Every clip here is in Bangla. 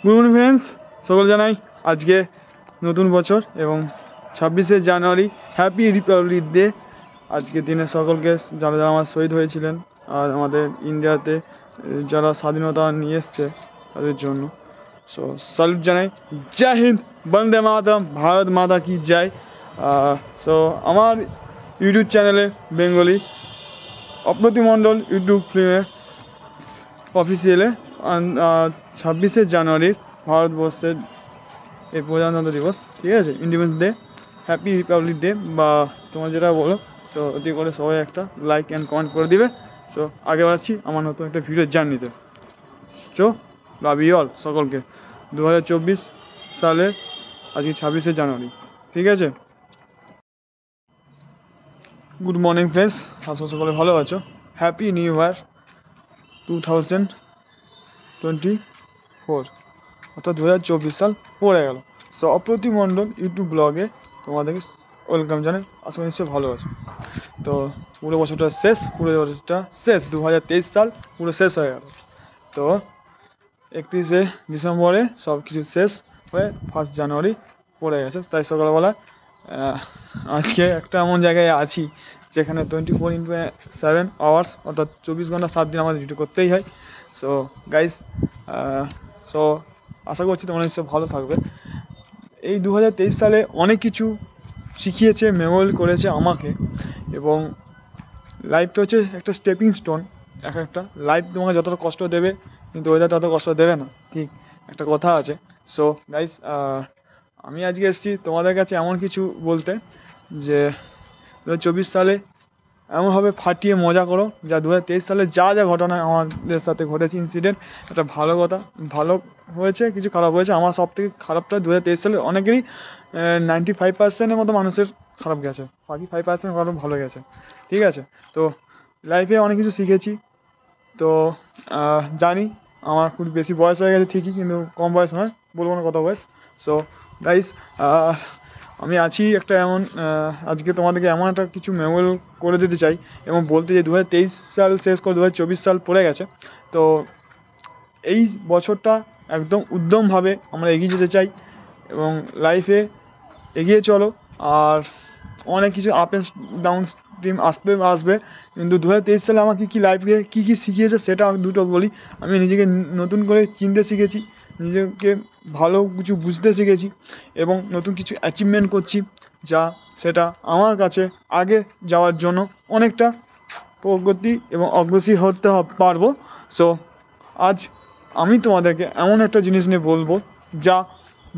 গুড মর্নিং ফ্রেন্ডস, সকল জানাই আজকে নতুন বছর এবং 26শে জানুয়ারি হ্যাপি রিপাবলিক ডে। আজকে দিনে সকলকে যারা যারা আমার শহীদ হয়েছিলেন আর আমাদের ইন্ডিয়াতে যারা স্বাধীনতা নিয়ে এসছে তাদের জন্য সো স্যালুট জানাই। জয় হিন্দ, বন্দে মাতরম, ভারত মাতা কি জয়। সো আমার ইউটিউব চ্যানেলে বেঙ্গলি অপ্রতি মণ্ডল ইউটিউব ফিল্মে অফিসিয়ালে 26শে জানুয়ারির ভারতবর্ষের এই প্রজাতন্ত্র দিবস, ঠিক আছে, independence day, happy Republic day বা তোমার যেটা বলো। তো ওটি করে সবাই একটা লাইক অ্যান্ড কমেন্ট করে দিবে। সো আগে বাড়ছি আমার নতুন একটা ভিডিও জার্নিতে। সো লাভ ইউ অল সকলকে। 2024 সালের আজকে 26শে জানুয়ারি, ঠিক আছে। গুড মর্নিং ফ্রেন্ডস, আশা সকলে ভালো আছো। হ্যাপি নিউ ইয়ার 2024, অর্থাৎ 2024 সাল পড়ে গেল। সো অপ্রতি মণ্ডল ইউটিউব ব্লগে তোমাদেরকে ওয়েলকাম জানাই। আশা করি নিশ্চয়ই ভালো আছে। তো পুরো বছরটা শেষ, 2023 সাল পুরো শেষ হয়ে গেল। তো 31শে ডিসেম্বরে সব কিছু শেষ হয়ে 1 জানুয়ারি পড়ে গেছে। তাই সকালবেলা আজকে একটা এমন জায়গায় আছি যেখানে 24/7 আওয়ার্স, অর্থাৎ 24 ঘন্টা 7 দিন আমাদের ডিউটি করতেই হয়। সো গাইস, সো আশা করছি তোমরা নিশ্চয়ই ভালো থাকবে। এই 2023 সালে অনেক কিছু শিখিয়েছে, মেমোরিয়াল করেছে আমাকে। এবং লাইফটা হচ্ছে একটা স্টেপিং স্টোন। একটা লাইফ তোমাকে যতটা কষ্ট দেবে কিন্তু ওইটা তত কষ্ট দেবে না, ঠিক একটা কথা আছে। সো গাইস, আমি আজকে এসেছি তোমাদের কাছে এমন কিছু বলতে যে 2024 সালে এমনভাবে ফাটিয়ে মজা করো যা 2023 সালে যা যা ঘটনা আমাদের সাথে ঘটেছে, ইনসিডেন্ট, একটা ভালো কথা, ভালো হয়েছে, কিছু খারাপ হয়েছে। আমার সব থেকে খারাপটা 2023 সালে অনেকেরই 95%-এর মতো মানুষের খারাপ গেছে, বাকি 5% খারাপ ভালো গেছে, ঠিক আছে। তো লাইফে অনেক কিছু শিখেছি। তো জানি আমার খুব বেশি বয়স হয়ে গেছে ঠিকই, কিন্তু কম বয়স নয়, বলবো না কত বয়স। সো গাইস, আমি আছি একটা এমন আজকে তোমাদেরকে এমন একটা কিছু মেমোরিয়াল করে দিতে চাই এবং বলতে যে 2023 সাল শেষ করে 2024 সাল পড়ে গেছে। তো এই বছরটা একদম উদ্যমভাবে আমরা এগিয়ে যেতে চাই এবং লাইফে এগিয়ে চলো। আর অনেক কিছু আপ অ্যান্ড ডাউন স্ট্রিম আসবে, কিন্তু 2023 সালে আমাকে কী লাইফে কী কী শিখিয়েছে সেটা দুটো বলি। আমি নিজেকে নতুন করে চিনতে শিখেছি, নিজেকে ভালো কিছু বুঝতে শিখেছি এবং নতুন কিছু অ্যাচিভমেন্ট করছি, যা সেটা আমার কাছে আগে যাওয়ার জন্য অনেকটা প্রগতি এবং অগ্রসর হতে পারবো। সো আজ আমি তোমাদেরকে এমন একটা জিনিস নিয়ে বলবো যা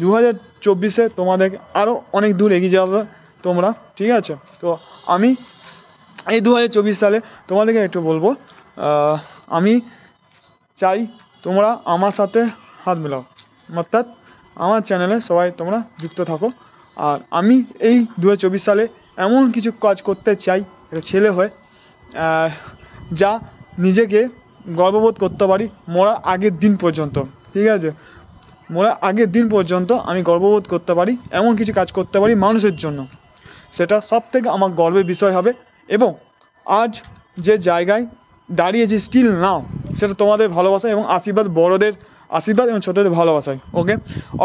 2024-এ তোমাদেরকে আরও অনেক দূর এগিয়ে যাবে তোমরা, ঠিক আছে। তো আমি এই 2024 সালে তোমাদেরকে একটু বলবো, আমি চাই তোমরা আমার সাথে হাত মেলাও, অর্থাৎ আমার চ্যানেলে সবাই তোমরা যুক্ত থাকো। আর আমি এই 2024 সালে এমন কিছু কাজ করতে চাই একটা ছেলে হয়ে, যা নিজেকে গর্ববোধ করতে পারি মরার আগের দিন পর্যন্ত, ঠিক আছে। মরার আগের দিন পর্যন্ত আমি গর্ববোধ করতে পারি, এমন কিছু কাজ করতে পারি মানুষের জন্য, সেটা সব থেকে আমার গর্বের বিষয় হবে। এবং আজ যে জায়গায় দাঁড়িয়েছি স্টিল নাও, সেটা তোমাদের ভালোবাসা এবং আশীর্বাদ, বড়দের আশীর্বাদ এবং ছোটদের ভালোবাসায়। ওকে,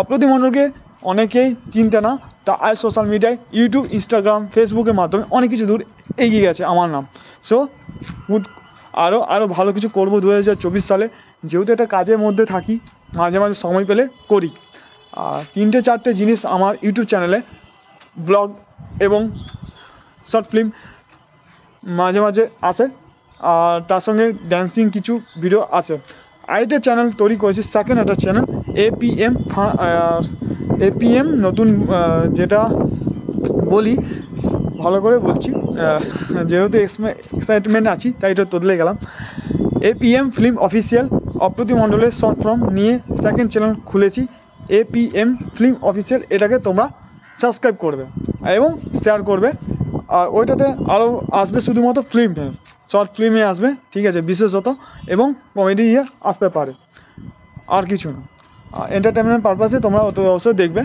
অপ্রতি মণ্ডলকে অনেকেই চিনতে না, তা আজ সোশ্যাল মিডিয়ায় ইউটিউব, ইনস্টাগ্রাম, ফেসবুকের মাধ্যমে অনেক কিছু দূর এগিয়ে গেছে আমার নাম। সো আরও ভালো কিছু করবো 2024 সালে, যেহেতু একটা কাজের মধ্যে থাকি, মাঝে মাঝে সময় পেলে করি। আর 3-4টে জিনিস আমার ইউটিউব চ্যানেলে, ব্লগ এবং শর্ট ফিল্ম মাঝে মাঝে আসে, আর তার সঙ্গে ড্যান্সিং কিছু ভিডিও আছে। আরেকটা চ্যানেল তৈরি করেছি, সেকেন্ড একটা চ্যানেল এপিএম নতুন, যেটা বলি ভালো করে বলছি, যেহেতু এক্সাইটমেন্ট আছি তাই এটা তোদলে গেলাম। এপিএম ফিল্ম অফিসিয়াল, অপ্রতি মণ্ডলের শর্ট ফর্ম নিয়ে সেকেন্ড চ্যানেল খুলেছি, এপিএম ফিল্ম অফিসিয়াল। এটাকে তোমরা সাবস্ক্রাইব করবে এবং শেয়ার করবে। আর ওইটাতে আরও আসবে শুধুমাত্র ফিল্ম, শর্ট ফিল্মে আসবে, ঠিক আছে, বিশেষত, এবং কমেডি আসতে পারে, আর কিছু না। এন্টারটেনমেন্ট পারপাসে তোমরা অবশ্যই দেখবে।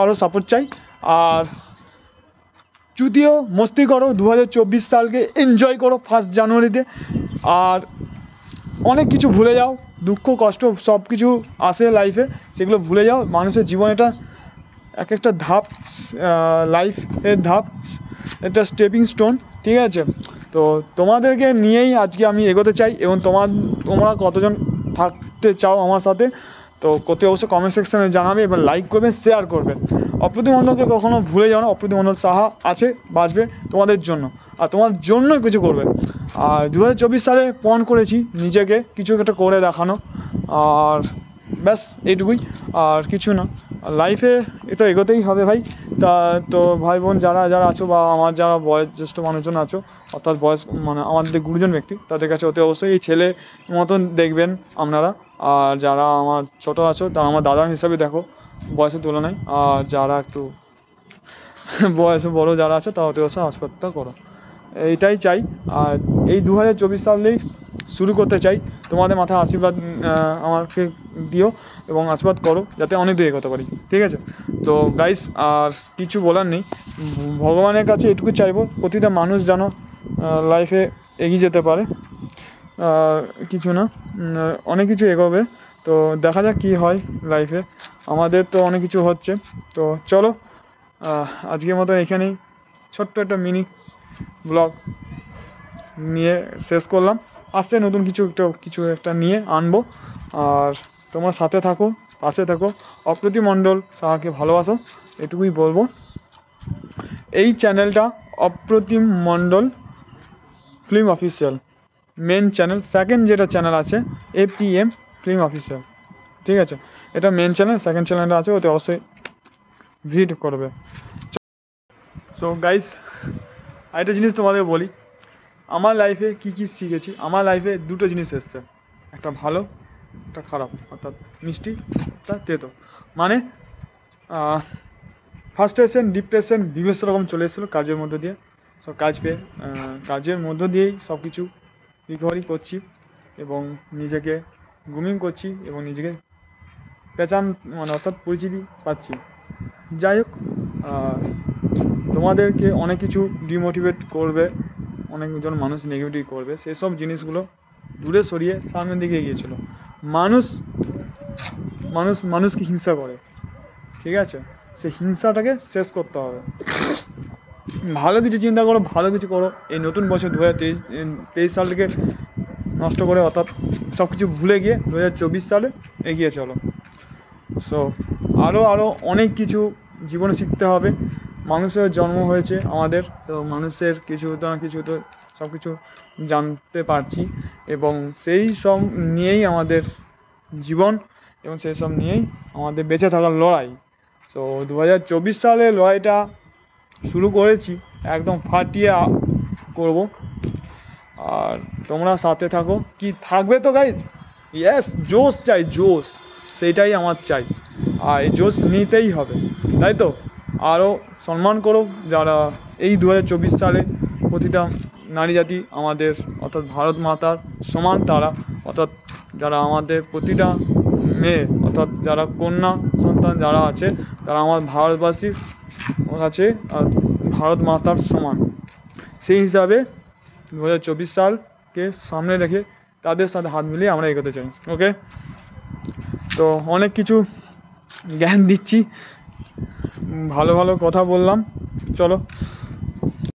আরও সাপোর্ট চাই। আর যদিও মস্তি করো, 2024 সালকে এনজয় করো 1 জানুয়ারিতে। আর অনেক কিছু ভুলে যাও, দুঃখ কষ্ট সব কিছু আসে লাইফে, সেগুলো ভুলে যাও। মানুষের জীবন এটা এক একটা ধাপ, লাইফের ধাপ, একটা স্টেপিং স্টোন, ঠিক আছে? তো তোমাদেরকে নিয়েই আজকে আমি এগোতে চাই, এবং তোমরা কতজন থাকতে চাও আমার সাথে, তো অবশ্যই কমেন্ট সেকশানে জানাবে, এবার লাইক করবে, শেয়ার করবে। অপ্রতিম মণ্ডলকে কখনো ভুলে যাও না, অপ্রতিম মণ্ডল সাহা আছে, বাঁচবে তোমাদের জন্য, আর তোমার জন্য কিছু করবে। আর 2024 সালে পণ করেছি নিজেকে কিছু একটা করে দেখানো, আর ব্যাস এইটুকুই, আর কিছু না। লাইফে এটা এগোতেই হবে ভাই। তো ভাই বোন যারা আছো, বা আমার যারা বয়োজ্যেষ্ঠ মানুষজন আছো, অর্থাৎ বয়স মানে আমাদের গুরুজন ব্যক্তি, তাদের কাছে অতি অবশ্যই এই ছেলে মতন দেখবেন আপনারা। আর যারা আমার ছোটো আছো, তারা আমার দাদা হিসাবে দেখো বয়সের তুলনায়, আর যারা একটু বয়সে বড়ো যারা আছে, তারা অতি অবশ্যই হাসপাতাল করো, এইটাই চাই। আর এই 2024 সালেই শুরু করতে চাই। তোমাদের মাথায় আশীর্বাদ আমাকে দিও, এবং আশীর্বাদ করো যাতে অনেক দূর এগোতে পারি, ঠিক আছে? তো গাইস, আর কিছু বলার নেই। ভগবানের কাছে এটুকু চাইবো, প্রতিটা মানুষ যেন লাইফে এগিয়ে যেতে পারে। কিছু না, অনেক কিছু এগোবে। তো দেখা যাক কী হয় লাইফে, আমাদের তো অনেক কিছু হচ্ছে। তো চলো, আজকের মতো এখানেই ছোট্ট একটা মিনি ব্লগ নিয়ে শেষ করলাম। আসছে নতুন কিছু একটা নিয়ে আনবো। আর তোমার সাথে থাকো, পাশে থাকো, অপ্রতিম মণ্ডল সাহাকে ভালোবাসো, এটুকুই বলবো। এই চ্যানেলটা Apratim Mondal film official main channel. Second যেটা চ্যানেল আছে APM ফিল্ম অফিসিয়াল, ঠিক আছে? এটা মেন চ্যানেল, সেকেন্ড চ্যানেলটা আছে, ওতে অবশ্যই ভিজিট করবে। সো গাইস, আরেকটা জিনিস তোমাদের বলি, আমার লাইফে কী শিখেছি। আমার লাইফে দুটো জিনিস এসছে, একটা ভালো, একটা খারাপ, অর্থাৎ মিষ্টি, একটা তেতো। মানে ফার্স্টেশন, ডিপ্রেশন, বিভিন্ন রকম চলে এসেছিলো কাজের মধ্যে দিয়ে। সব কাজ পেয়ে কাজের মধ্য দিয়েই সব কিছু রিকভারি করছি, এবং নিজেকে গ্রুমিং করছি, এবং নিজেকে পেঁচান মানে অর্থাৎ পরিচিতি পাচ্ছি। যাই হোক, তোমাদেরকে অনেক কিছু ডিমোটিভেট করবে, অনেকজন মানুষ নেগেটিভ করবে, সেই সব জিনিসগুলো দূরে সরিয়ে সামনের দিকে এগিয়েছিল। মানুষকে হিংসা করে, ঠিক আছে? সেই হিংসাটাকে শেষ করতে হবে। ভালো কিছু চিন্তা করো, ভালো কিছু করো। এই নতুন বছর 2023 সালটাকে নষ্ট করে, অর্থাৎ সব কিছু ভুলে গিয়ে 2024 সালে এগিয়ে চলো। সো আরও অনেক কিছু জীবনে শিখতে হবে। মানুষের জন্ম হয়েছে আমাদের, তো মানুষের কিছু তো না কিছু তো সব কিছু জানতে পারছি, এবং সেই সব নিয়েই আমাদের জীবন, এবং সেই সব নিয়েই আমাদের বেঁচে থাকার লড়াই। তো 2024 সালে লড়াইটা শুরু করেছি, একদম ফাটিয়ে করব। আর তোমরা সাথে থাকো, কি থাকবে তো গাইস? ইয়েস, জোশ চাই, জোশ, সেইটাই আমার চাই। আর এই জোশ নিতেই হবে, তাই তো? আরও সম্মান করো যারা এই 2024 সালে প্রতিটা নারী জাতি আমাদের, অর্থাৎ ভারত মাতার সমান তারা, অর্থাৎ যারা আমাদের প্রতিটা মেয়ে, অর্থাৎ যারা কন্যা সন্তান যারা আছে, তারা আমার ভারতবাসীর কাছে ভারত মাতার সমান। সেই হিসাবে 2024 সালকে সামনে রেখে তাদের সাথে হাত মিলিয়ে আমরা এগোতে চাই। ওকে, তো অনেক কিছু জ্ঞান দিচ্ছি, ভালো ভালো কথা বললাম। চলো।